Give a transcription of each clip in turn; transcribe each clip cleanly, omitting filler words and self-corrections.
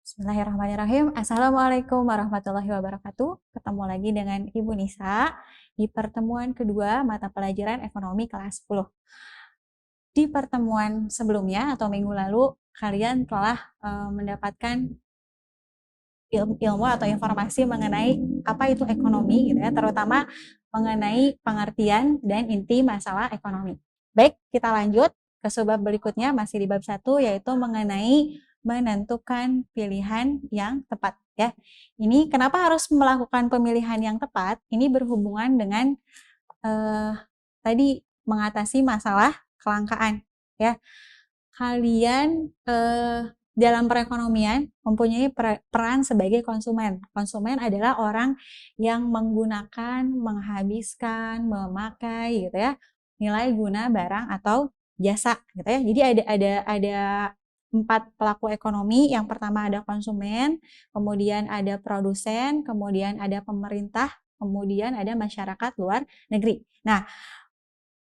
Bismillahirrahmanirrahim. Assalamualaikum warahmatullahi wabarakatuh. Ketemu lagi dengan Ibu Nisa di pertemuan kedua mata pelajaran ekonomi kelas 10. Di pertemuan sebelumnya atau minggu lalu, kalian telah mendapatkan ilmu atau informasi mengenai apa itu ekonomi, gitu ya, terutama mengenai pengertian dan inti masalah ekonomi. Baik, kita lanjut ke subbab berikutnya, masih di bab 1, yaitu mengenai menentukan pilihan yang tepat, ya. Ini kenapa harus melakukan pemilihan yang tepat? Ini berhubungan dengan tadi mengatasi masalah kelangkaan, ya. Kalian dalam perekonomian mempunyai peran sebagai konsumen. Konsumen adalah orang yang menggunakan, menghabiskan, memakai, gitu ya, nilai guna barang atau jasa, gitu ya. Jadi ada 4 pelaku ekonomi. Yang pertama ada konsumen, kemudian ada produsen, kemudian ada pemerintah, kemudian ada masyarakat luar negeri. Nah,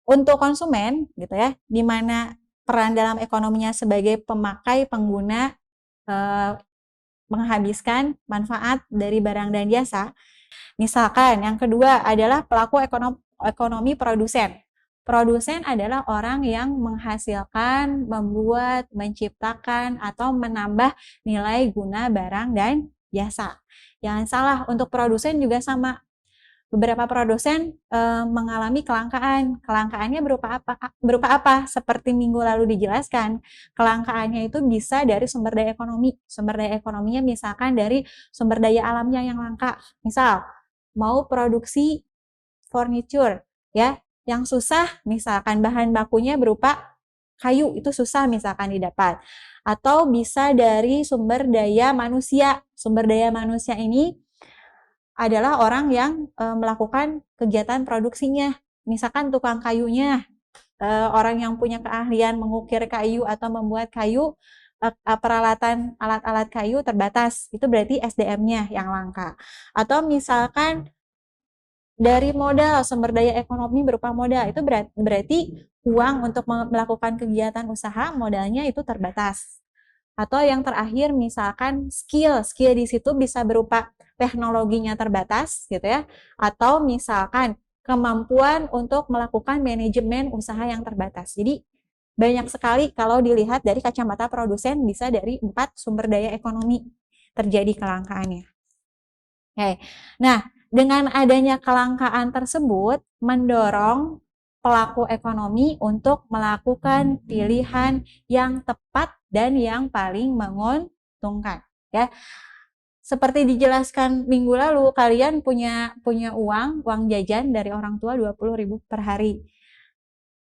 untuk konsumen, gitu ya, di mana peran dalam ekonominya sebagai pemakai, pengguna, menghabiskan manfaat dari barang dan jasa. Misalkan yang kedua adalah pelaku ekonomi produsen. Produsen adalah orang yang menghasilkan, membuat, menciptakan, atau menambah nilai guna barang dan jasa. Jangan salah, untuk produsen juga sama. Beberapa produsen mengalami kelangkaan. Kelangkaannya berupa apa? Seperti minggu lalu dijelaskan, kelangkaannya itu bisa dari sumber daya ekonomi. Sumber daya ekonominya misalkan dari sumber daya alamnya yang langka. Misal, mau produksi furniture, ya, yang susah, misalkan bahan bakunya berupa kayu, itu susah misalkan didapat. Atau bisa dari sumber daya manusia. Sumber daya manusia ini adalah orang yang melakukan kegiatan produksinya. Misalkan tukang kayunya, orang yang punya keahlian mengukir kayu atau membuat kayu, peralatan alat-alat kayu terbatas. Itu berarti SDM-nya yang langka. Atau misalkan dari modal, sumber daya ekonomi berupa modal, itu berarti uang untuk melakukan kegiatan usaha, modalnya itu terbatas. Atau yang terakhir misalkan skill di situ bisa berupa teknologinya terbatas, gitu ya, atau misalkan kemampuan untuk melakukan manajemen usaha yang terbatas. Jadi banyak sekali kalau dilihat dari kacamata produsen, bisa dari 4 sumber daya ekonomi terjadi kelangkaannya. Oke. Nah, dengan adanya kelangkaan tersebut mendorong pelaku ekonomi untuk melakukan pilihan yang tepat dan yang paling menguntungkan, ya. Seperti dijelaskan minggu lalu, kalian punya uang jajan dari orang tua 20.000 per hari.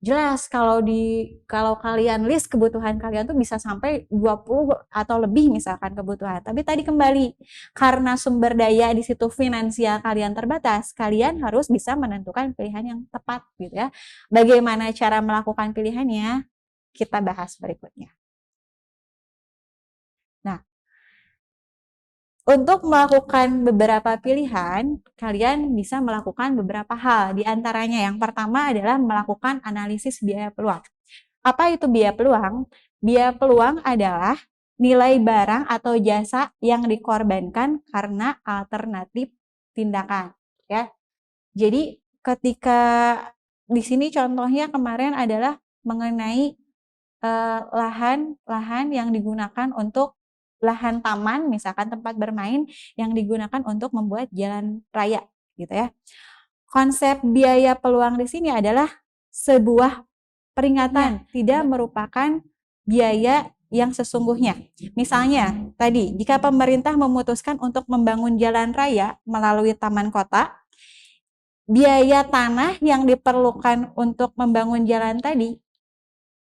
Jelas kalau kalian list kebutuhan kalian tuh bisa sampai 20 atau lebih misalkan kebutuhan. Tapi tadi kembali, karena sumber daya di situ finansial kalian terbatas, kalian harus bisa menentukan pilihan yang tepat, gitu ya. Bagaimana cara melakukan pilihannya? Kita bahas berikutnya. Nah, untuk melakukan beberapa pilihan, kalian bisa melakukan beberapa hal. Di antaranya yang pertama adalah melakukan analisis biaya peluang. Apa itu biaya peluang? Biaya peluang adalah nilai barang atau jasa yang dikorbankan karena alternatif tindakan, ya. Jadi ketika di sini contohnya kemarin adalah mengenai lahan yang digunakan untuk lahan taman, misalkan tempat bermain yang digunakan untuk membuat jalan raya, gitu ya. Konsep biaya peluang di sini adalah sebuah peringatan, tidak merupakan biaya yang sesungguhnya. Misalnya, tadi, jika pemerintah memutuskan untuk membangun jalan raya melalui taman kota, biaya tanah yang diperlukan untuk membangun jalan tadi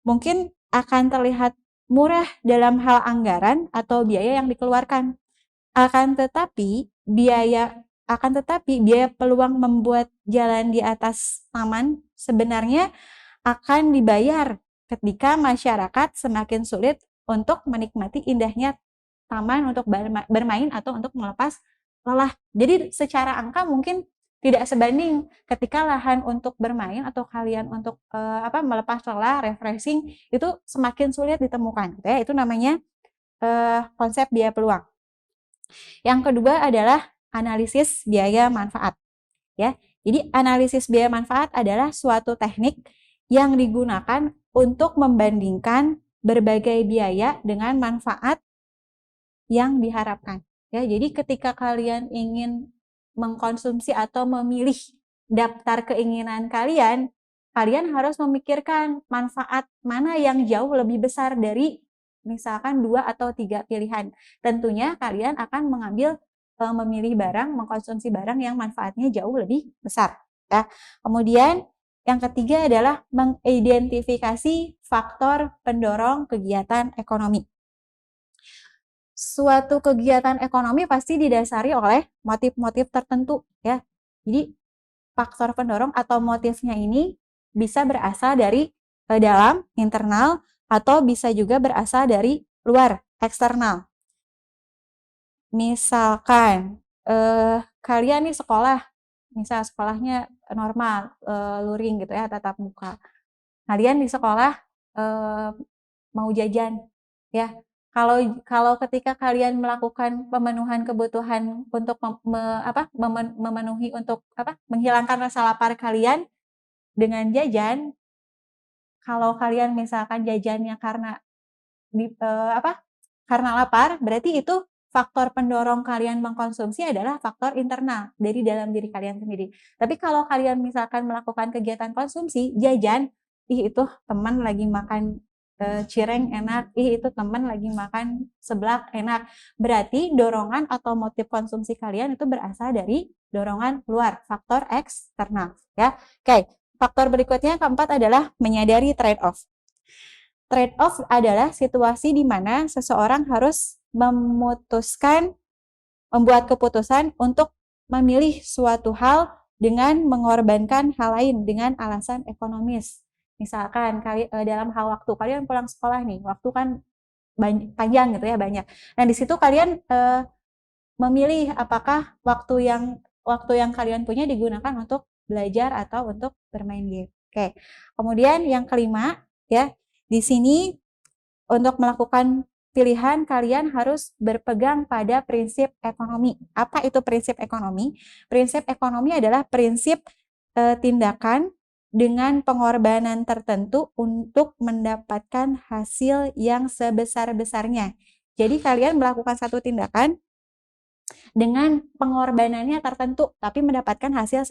mungkin akan terlihat murah dalam hal anggaran atau biaya yang dikeluarkan. Akan tetapi biaya peluang membuat jalan di atas taman sebenarnya akan dibayar ketika masyarakat semakin sulit untuk menikmati indahnya taman untuk bermain atau untuk melepas lelah. Jadi secara angka mungkin tidak sebanding ketika lahan untuk bermain atau kalian untuk melepas lelah, refreshing itu semakin sulit ditemukan, gitu ya. Itu namanya konsep biaya peluang. Yang kedua adalah analisis biaya manfaat, ya. Jadi analisis biaya manfaat adalah suatu teknik yang digunakan untuk membandingkan berbagai biaya dengan manfaat yang diharapkan. Ya, jadi ketika kalian ingin mengkonsumsi atau memilih daftar keinginan kalian, kalian harus memikirkan manfaat mana yang jauh lebih besar dari misalkan 2 atau 3 pilihan. Tentunya kalian akan memilih barang, mengkonsumsi barang yang manfaatnya jauh lebih besar. Ya. Kemudian yang ketiga adalah mengidentifikasi faktor pendorong kegiatan ekonomi. Suatu kegiatan ekonomi pasti didasari oleh motif-motif tertentu, ya. Jadi faktor pendorong atau motifnya ini bisa berasal dari dalam, internal, atau bisa juga berasal dari luar, eksternal. Misalkan kalian nih sekolah, misal sekolahnya normal, luring gitu ya, tatap muka. Kalian di sekolah mau jajan, ya. Kalau ketika kalian melakukan pemenuhan kebutuhan untuk memenuhi untuk menghilangkan rasa lapar kalian dengan jajan, kalau kalian misalkan jajannya karena karena lapar, berarti itu faktor pendorong kalian mengkonsumsi adalah faktor internal dari dalam diri kalian sendiri. Tapi kalau kalian misalkan melakukan kegiatan konsumsi, jajan, ih itu teman lagi makan cireng enak, ih itu teman lagi makan seblak enak. Berarti dorongan atau motif konsumsi kalian itu berasal dari dorongan luar, faktor eksternal, ya. Oke, faktor berikutnya keempat adalah menyadari trade-off. Trade-off adalah situasi di mana seseorang harus membuat keputusan untuk memilih suatu hal dengan mengorbankan hal lain dengan alasan ekonomis. Misalkan dalam hal waktu, kalian pulang sekolah nih, waktu kan panjang gitu ya, banyak. Nah, di situ kalian memilih apakah waktu yang kalian punya digunakan untuk belajar atau untuk bermain game. Oke. Kemudian yang kelima, ya. Di sini untuk melakukan pilihan kalian harus berpegang pada prinsip ekonomi. Apa itu prinsip ekonomi? Prinsip ekonomi adalah prinsip tindakan dengan pengorbanan tertentu untuk mendapatkan hasil yang sebesar-besarnya. Jadi kalian melakukan satu tindakan dengan pengorbanannya tertentu, tapi mendapatkan hasil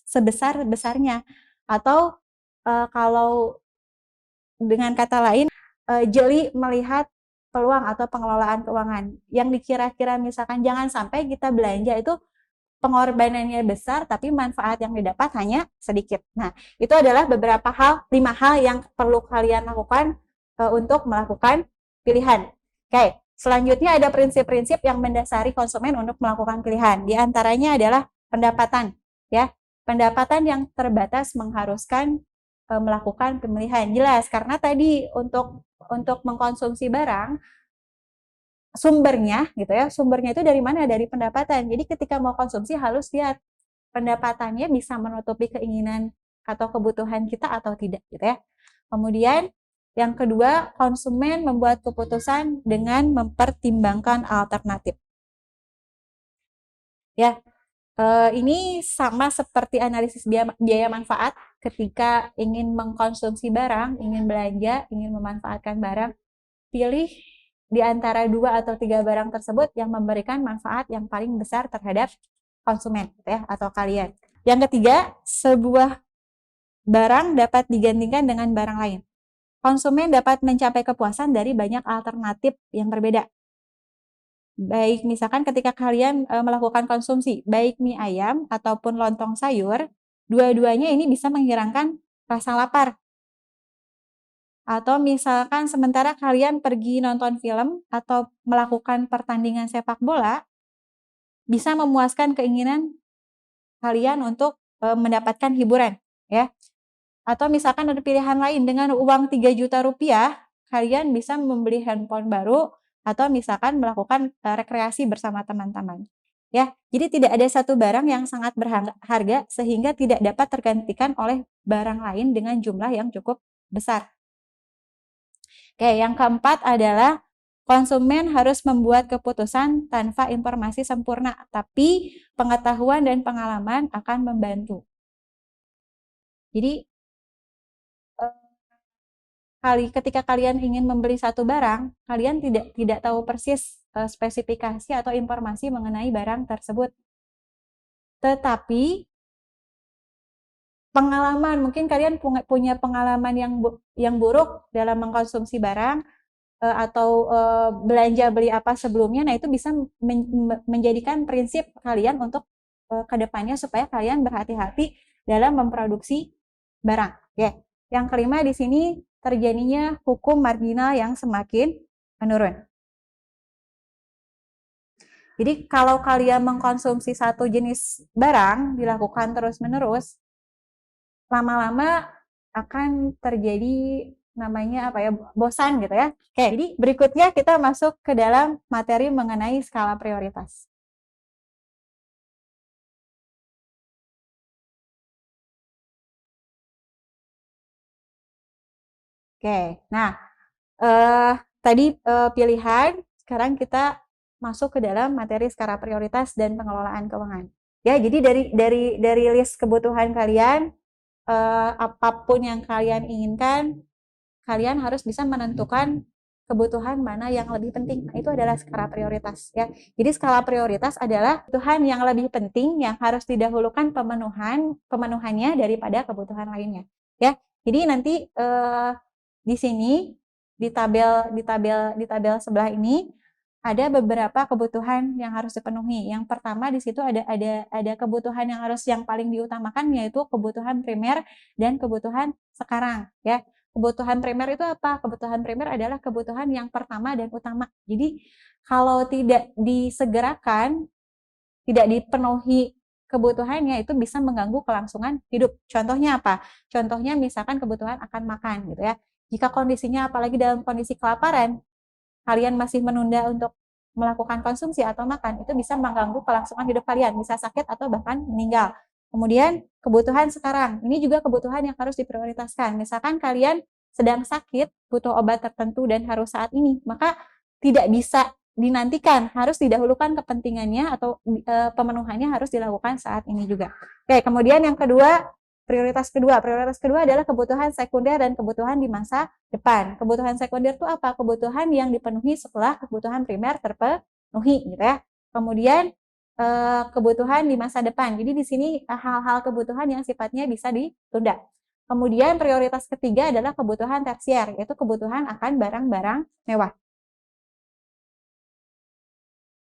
sebesar-besarnya. Atau kalau dengan kata lain, jeli melihat peluang atau pengelolaan keuangan. Yang dikira-kira misalkan jangan sampai kita belanja itu pengorbanannya besar, tapi manfaat yang didapat hanya sedikit. Nah, itu adalah beberapa hal, 5 hal yang perlu kalian lakukan untuk melakukan pilihan. Oke, selanjutnya ada prinsip-prinsip yang mendasari konsumen untuk melakukan pilihan. Di antaranya adalah pendapatan, ya. Pendapatan yang terbatas mengharuskan melakukan pemilihan. Jelas, karena tadi untuk mengkonsumsi barang, sumbernya gitu ya, sumbernya itu dari mana? Dari pendapatan. Jadi ketika mau konsumsi harus lihat pendapatannya bisa menutupi keinginan atau kebutuhan kita atau tidak gitu ya. Kemudian yang kedua, konsumen membuat keputusan dengan mempertimbangkan alternatif. Ya, ini sama seperti analisis biaya manfaat ketika ingin mengkonsumsi barang, ingin belanja, ingin memanfaatkan barang, pilih di antara 2 atau 3 barang tersebut yang memberikan manfaat yang paling besar terhadap konsumen, gitu ya, atau kalian. Yang ketiga, sebuah barang dapat digantikan dengan barang lain. Konsumen dapat mencapai kepuasan dari banyak alternatif yang berbeda. Baik, misalkan ketika kalian melakukan konsumsi, baik mie ayam ataupun lontong sayur, dua-duanya ini bisa menghilangkan rasa lapar. Atau misalkan sementara kalian pergi nonton film atau melakukan pertandingan sepak bola, bisa memuaskan keinginan kalian untuk mendapatkan hiburan, ya. Atau misalkan ada pilihan lain, dengan uang 3 juta rupiah, kalian bisa membeli handphone baru atau misalkan melakukan rekreasi bersama teman-teman. Ya, jadi tidak ada satu barang yang sangat berharga sehingga tidak dapat tergantikan oleh barang lain dengan jumlah yang cukup besar. Oke, yang keempat adalah Konsumen harus membuat keputusan tanpa informasi sempurna, tapi pengetahuan dan pengalaman akan membantu. Jadi, ketika kalian ingin membeli satu barang, kalian tidak tahu persis spesifikasi atau informasi mengenai barang tersebut. Tetapi pengalaman, mungkin kalian punya pengalaman yang buruk dalam mengkonsumsi barang, atau belanja beli apa sebelumnya, nah itu bisa menjadikan prinsip kalian untuk kedepannya supaya kalian berhati-hati dalam memproduksi barang. Ya. Yang kelima di sini terjadinya hukum marginal yang semakin menurun. Jadi kalau kalian mengkonsumsi satu jenis barang dilakukan terus-menerus, lama-lama akan terjadi namanya apa ya, bosan gitu ya. Oke, jadi berikutnya kita masuk ke dalam materi mengenai skala prioritas. Oke, nah tadi pilihan, sekarang kita masuk ke dalam materi skala prioritas dan pengelolaan keuangan. Ya, jadi dari list kebutuhan kalian, apapun yang kalian inginkan, kalian harus bisa menentukan kebutuhan mana yang lebih penting. Nah, itu adalah skala prioritas ya. Jadi skala prioritas adalah kebutuhan yang lebih penting yang harus didahulukan pemenuhannya daripada kebutuhan lainnya. Ya. Jadi nanti di sini di tabel sebelah ini ada beberapa kebutuhan yang harus dipenuhi. Yang pertama di situ ada kebutuhan yang paling diutamakan, yaitu kebutuhan primer dan kebutuhan sekarang ya. Kebutuhan primer itu apa? Kebutuhan primer adalah kebutuhan yang pertama dan utama. Jadi kalau tidak disegerakan, tidak dipenuhi kebutuhannya, itu bisa mengganggu kelangsungan hidup. Contohnya apa? Contohnya misalkan kebutuhan akan makan gitu ya. Jika kondisinya apalagi dalam kondisi kelaparan, kalian masih menunda untuk melakukan konsumsi atau makan, itu bisa mengganggu kelangsungan hidup kalian, bisa sakit atau bahkan meninggal. Kemudian kebutuhan sekarang, ini juga kebutuhan yang harus diprioritaskan. Misalkan kalian sedang sakit, butuh obat tertentu dan harus saat ini, maka tidak bisa dinantikan, harus didahulukan kepentingannya atau pemenuhannya harus dilakukan saat ini juga. Oke, kemudian yang kedua, prioritas kedua adalah kebutuhan sekunder dan kebutuhan di masa depan. Kebutuhan sekunder itu apa? Kebutuhan yang dipenuhi setelah kebutuhan primer terpenuhi, gitu ya. Kemudian kebutuhan di masa depan. Jadi di sini hal-hal kebutuhan yang sifatnya bisa ditunda. Kemudian prioritas ketiga adalah kebutuhan tersier, yaitu kebutuhan akan barang-barang mewah.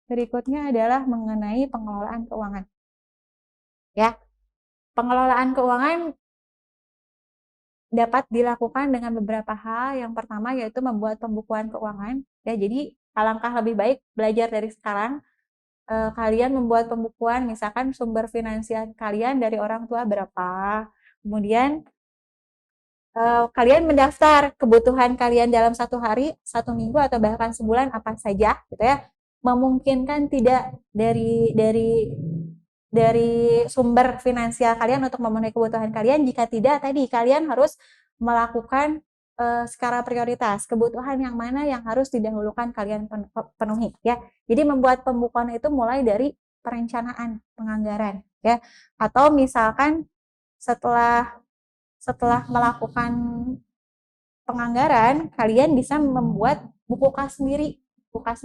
Berikutnya adalah mengenai pengelolaan keuangan. Ya, pengelolaan keuangan dapat dilakukan dengan beberapa hal. Yang pertama yaitu membuat pembukuan keuangan. Ya, jadi alangkah lebih baik belajar dari sekarang. Kalian membuat pembukuan, misalkan sumber finansial kalian dari orang tua berapa. Kemudian kalian mendaftar kebutuhan kalian dalam satu hari, satu minggu, atau bahkan sebulan apa saja, gitu ya. Memungkinkan tidak dari sumber finansial kalian untuk memenuhi kebutuhan kalian. Jika tidak, tadi kalian harus melakukan skala prioritas, kebutuhan yang mana yang harus didahulukan kalian penuhi ya. Jadi membuat pembukuan itu mulai dari perencanaan penganggaran ya, atau misalkan setelah melakukan penganggaran, kalian bisa membuat buku kas sendiri.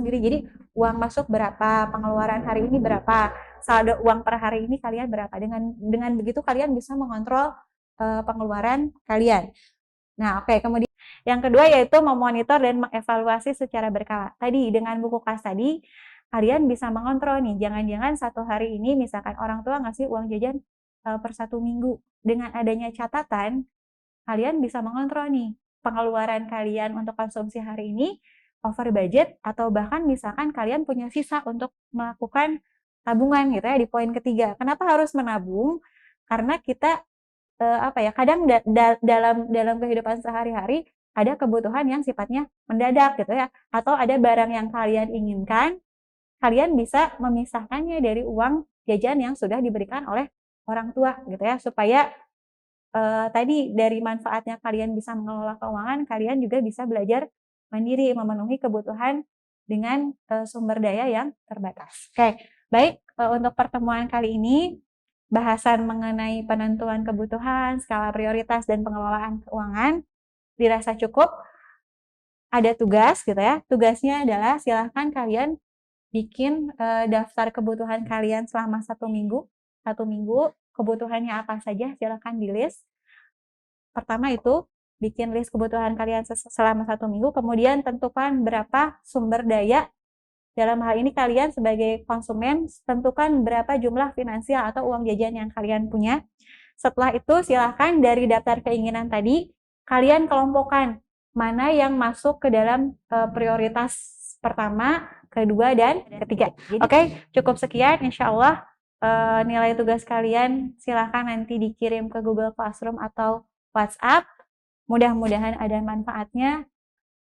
Jadi uang masuk berapa, pengeluaran hari ini berapa, saldo uang per hari ini kalian berapa. Dengan begitu kalian bisa mengontrol pengeluaran kalian. Nah, oke, kemudian yang kedua yaitu memonitor dan mengevaluasi secara berkala. Tadi dengan buku kas tadi, kalian bisa mengontrol nih, jangan-jangan satu hari ini misalkan orang tua ngasih uang jajan per satu minggu. Dengan adanya catatan, kalian bisa mengontrol nih pengeluaran kalian untuk konsumsi hari ini over budget, atau bahkan misalkan kalian punya sisa untuk melakukan tabungan gitu ya di poin ketiga. Kenapa harus menabung? Karena kita kadang dalam kehidupan sehari-hari ada kebutuhan yang sifatnya mendadak gitu ya, atau ada barang yang kalian inginkan, kalian bisa memisahkannya dari uang jajan yang sudah diberikan oleh orang tua gitu ya, supaya tadi dari manfaatnya kalian bisa mengelola keuangan, kalian juga bisa belajar mandiri, memenuhi kebutuhan dengan sumber daya yang terbatas. Oke, baik, untuk pertemuan kali ini bahasan mengenai penentuan kebutuhan, skala prioritas, dan pengelolaan keuangan dirasa cukup. Ada tugas gitu ya. Tugasnya adalah silahkan kalian bikin daftar kebutuhan kalian selama 1 minggu. 1 minggu kebutuhannya apa saja silahkan di list. Pertama itu bikin list kebutuhan kalian selama 1 minggu, kemudian tentukan berapa sumber daya. Dalam hal ini kalian sebagai konsumen tentukan berapa jumlah finansial atau uang jajan yang kalian punya. Setelah itu silahkan dari daftar keinginan tadi kalian kelompokkan mana yang masuk ke dalam prioritas pertama, kedua, dan ketiga. Oke, cukup sekian. Insya Allah nilai tugas kalian silahkan nanti dikirim ke Google Classroom atau WhatsApp. Mudah-mudahan ada manfaatnya,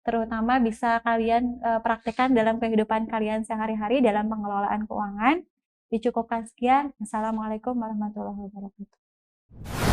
terutama bisa kalian praktekkan dalam kehidupan kalian sehari-hari dalam pengelolaan keuangan. Dicukupkan sekian. Assalamualaikum warahmatullahi wabarakatuh.